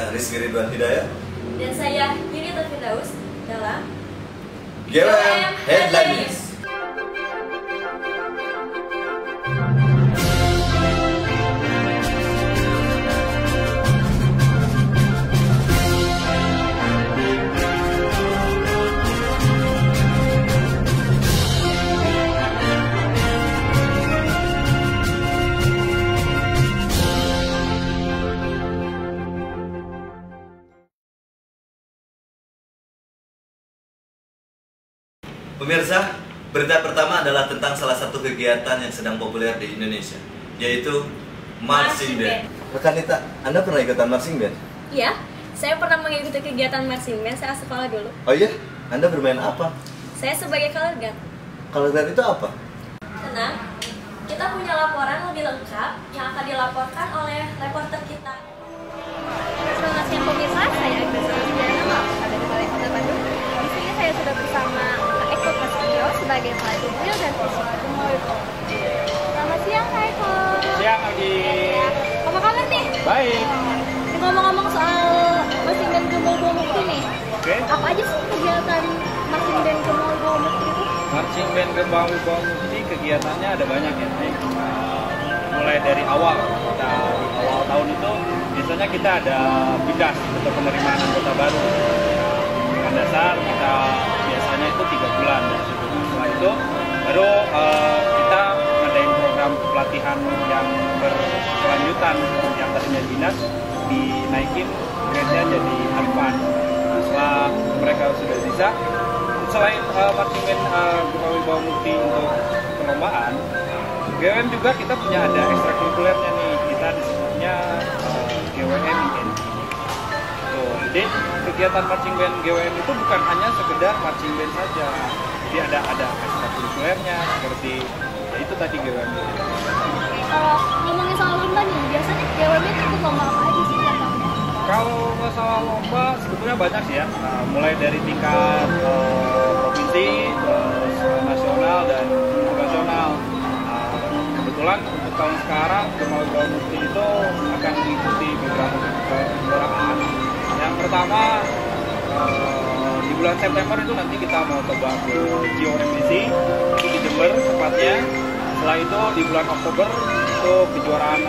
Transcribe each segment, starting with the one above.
Saya Rizky Ridwan Hidayat. Dan saya Yunita Firdaus dalam GWM Headline News. Pemirsa, berita pertama adalah tentang salah satu kegiatan yang sedang populer di Indonesia, yaitu marching band. Rekan Nita, Anda pernah ikutan marching band? Iya, saya pernah mengikuti kegiatan marching band saat sekolah dulu. Oh iya? Anda bermain apa? Saya sebagai color guard. Color guard itu apa? Tenang, kita punya laporan lebih lengkap yang akan dilaporkan oleh reporter kita. Selamat siang pemirsa, saya Agnes Wijayana, ada di Balai Kota Bandung. Di sini saya sudah bersama Eko Prasetyo sebagai pelatih drill dan visual Gemoy. Selamat siang Kak Eko. Siang Agi. Apa kabar nih? Baik. Ngomong-ngomong soal marching band Gemoy Mukti nih. Oke. Apa aja sih kegiatan marching band Gemoy Mukti itu? Marching band Gemoy Mukti kegiatannya ada banyak ya. Mulai dari awal, kita di awal tahun itu biasanya kita ada bidas atau penerimaan anggota baru. Dengan dasar kita biasanya itu 3 bulan. Setelah itu baru kita ngadain program pelatihan yang berkelanjutan yang tadinya dinas dinaikin grade-nya jadi advance. Setelah mereka sudah bisa, selain marching band Gemoy Mukti untuk perlombaan, GWM juga kita punya ada ekstrakurikulernya nih, kita disebutnya GWM INT. Jadi kegiatan marching band GWM itu bukan hanya sekedar marching band saja, jadi ada ekstrakurikulernya seperti ya itu tadi GWM. Kalau ngomongin soal lomba nih, biasanya GWM itu ikut lomba apa aja sih tiap tahunnya? Kalau masalah lomba sebetulnya banyak sih ya, mulai dari tingkat provinsi, terus nasional dan internasional. Kebetulan untuk tahun sekarang Gemoy Mukti itu akan mengikuti beberapa kejuaraan. Yang pertama di bulan September itu nanti kita mau coba ke Geo MBC itu di Jember tepatnya. Setelah itu di bulan Oktober itu kejuaraan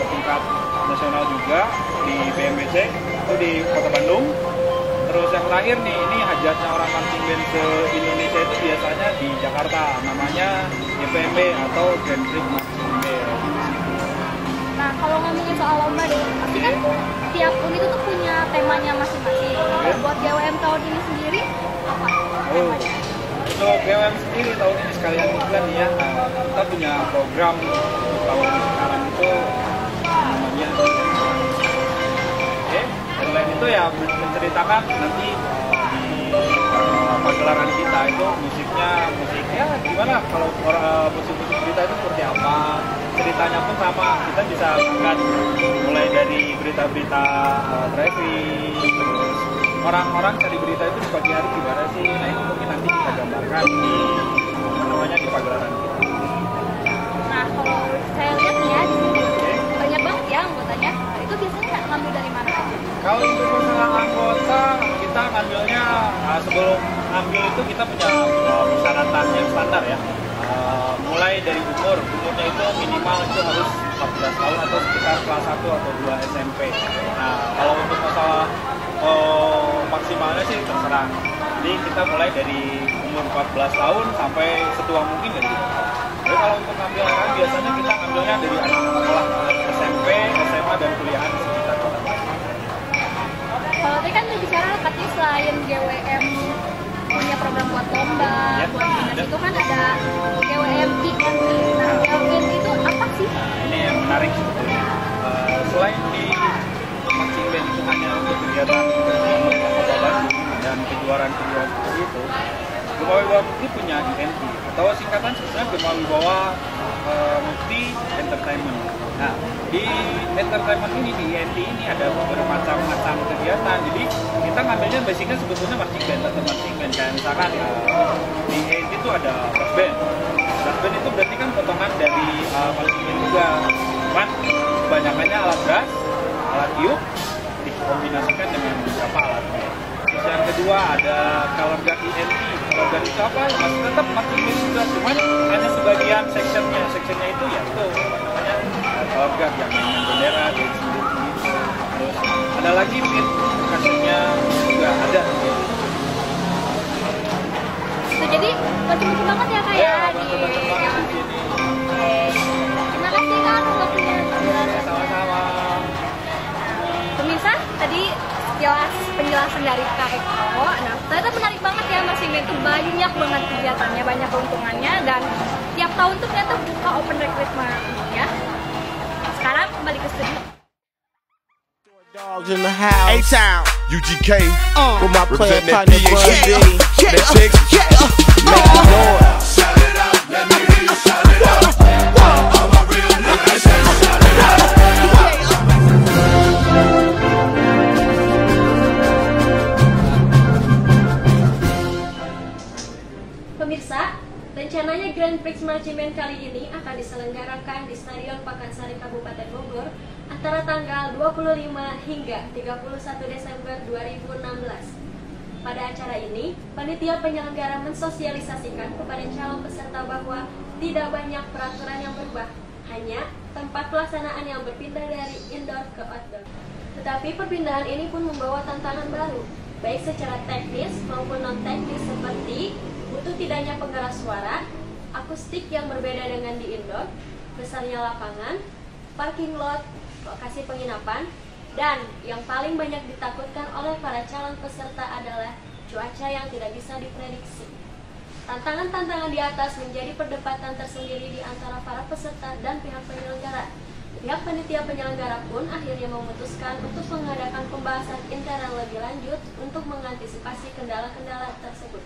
tingkat nasional juga di BMBC itu di Kota Bandung. Terus yang terakhir nih, ini hajatnya orang marching band ke Indonesia itu biasanya di Jakarta, namanya YPMB atau Grand Prix Marching Band. Nah, kalau ngomongin soal lomba nih, pasti kan tiap unit itu punya temanya masing-masing. Kalau buat GWM tahun ini sendiri, apa temanya? Untuk GWM sendiri tahun ini sekalian iklan nih ya, kita punya program untuk tahun sekarang itu namanya headline itu ya menceritakan nanti di pagelaran kita itu musiknya gimana kalau musik kita itu seperti apa, ceritanya pun sama, kita bisa angkat mulai dari berita-berita traffic, terus orang-orang cari berita itu di pagi hari gimana sih, nah itu mungkin nanti kita gambarkan di di pagelaran kita. Nah, kalau saya lihat nih ya, di sini banyak banget ya anggotanya. Itu biasanya ngambil dari mana aja? Kalau untuk masalah anggota, kita ngambilnya sebelum ambil itu kita punya persyaratan yang standar ya. Mulai dari umurnya itu minimal itu harus 14 tahun atau sekitar kelas 1 atau 2 SMP. Nah, kalau untuk masalah maksimalnya sih terserah. Jadi kita mulai dari umur 14 tahun sampai setua mungkin dari itu. Jadi kalau untuk ngambil kan biasanya kita ngambilnya dari anak sekolah SMP, SMA dan kuliahan di sekitar kota Bandung. Kalau tadi kan bicara katanya selain GWM punya program buat lomba, ya, buat dinas itu kan ada GWM INT. Nah, GWM itu apa sih? Ini yang menarik sebetulnya. Selain di marching band itu hanya untuk kegiatan kota Bandung dan kejuaraan-kejuaraan seperti itu, Gemoy Mukti punya INT atau singkatan sebetulnya Gemoy Mukti Entertainment. Nah, di entertainment ini, di INT ini ada bermacam-macam kegiatan. Jadi kita ngambilnya basicnya sebetulnya marching band atau marching band. Kayak misalkan di INT itu ada brass band. Brass band itu berarti kan potongan dari marching band juga. Cuman kebanyakannya alat brass, alat tiup, kedua ada color guard ENT. Color guard itu apa? Masih tetap marching band juga, cuman hanya sebagian sectionnya itu ya itu namanya color guard yang mainan bendera gitu. Terus ada lagi pit percussionnya juga ada. Jadi macam-macam banget ya Kak ya? Macam-macam banget di sini. Terima kasih Kak untuk penjelasannya. Sama-sama. Pemirsa, tadi penjelasan dari Kak Eko. Nah, ternyata menarik banget ya, marching band itu banyak banget kegiatannya, banyak keuntungannya, dan tiap tahun tuh ternyata buka open recruitment ya. Sekarang kembali ke studio. Dogs in the house. A-Town, UGK, With my player representing partner, BH. Bun B. That chick, Make some noise. shout it out, let me hear you shout it out. All my real niggas, shout it out. Pemirsa, rencananya Grand Prix Marching Band kali ini akan diselenggarakan di Stadion Pakansari Kabupaten Bogor antara tanggal 25 hingga 31 Desember 2016. Pada acara ini, panitia penyelenggara mensosialisasikan kepada calon peserta bahwa tidak banyak peraturan yang berubah, hanya tempat pelaksanaan yang berpindah dari indoor ke outdoor. Tetapi perpindahan ini pun membawa tantangan baru, baik secara teknis maupun non-teknis seperti butuh tidaknya penggeras suara, akustik yang berbeda dengan di indoor, besarnya lapangan, parking lot, lokasi penginapan, dan yang paling banyak ditakutkan oleh para calon peserta adalah cuaca yang tidak bisa diprediksi. Tantangan-tantangan di atas menjadi perdebatan tersendiri di antara para peserta dan pihak penyelenggara. Pihak panitia penyelenggara pun akhirnya memutuskan untuk mengadakan pembahasan internal lebih lanjut untuk mengantisipasi kendala-kendala tersebut.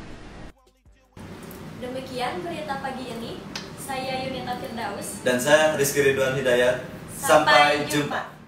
Demikian berita pagi ini. Saya Yunita Firdaus. Dan saya Rizky Ridwan Hidayat. Sampai jumpa.